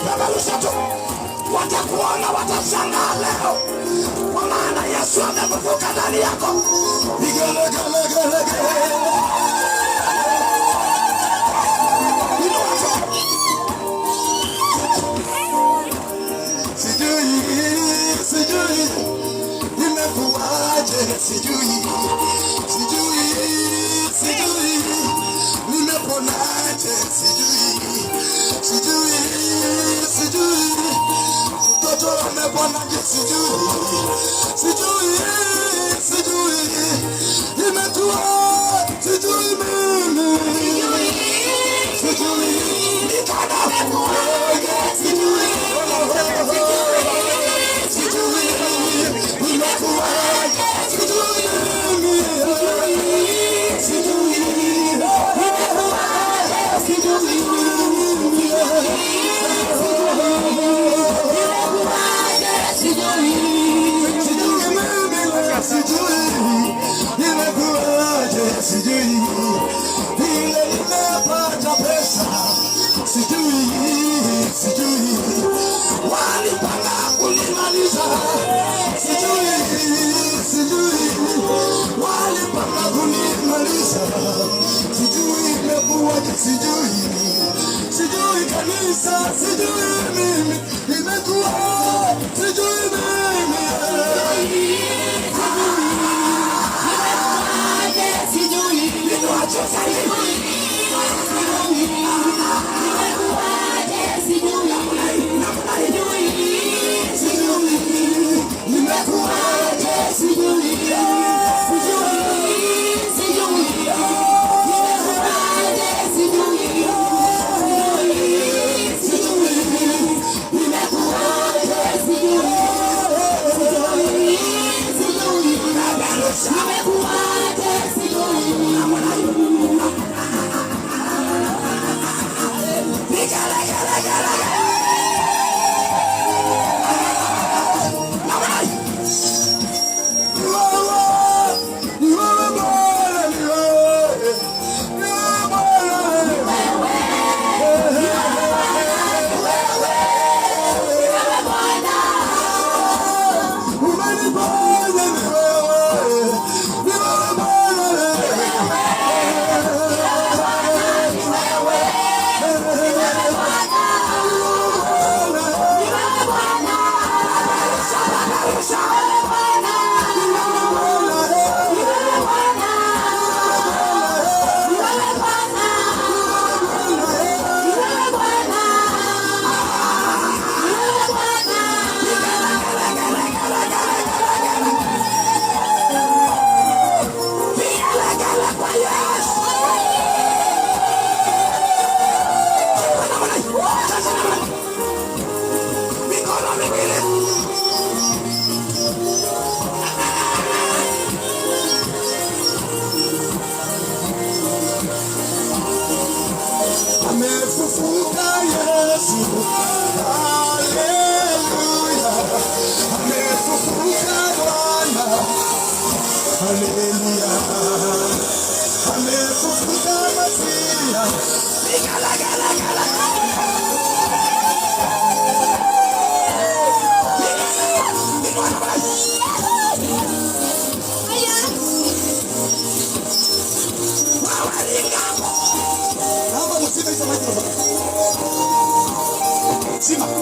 Peperusha tu. Watakuona, watashangaa leo, kwa maana Yesu amefufuka ndani yako. Sijui nimekuaje, sijui nimeponaje, sijui mtoto ameponaje, sijui nimekuwa, sijui mimi, sijui nikanakuaje, sijui vile nimepata pesa, sijui walipanga kunimaliza, sijui walipanga kunimaliza, sijui imekuwaje, sijui kanisa, sijui mimi imekuwa, sijui mimi amefufuka Yesu, haleluya, amefufuka Bwana, haleluya, amefufuka Masia, Sima.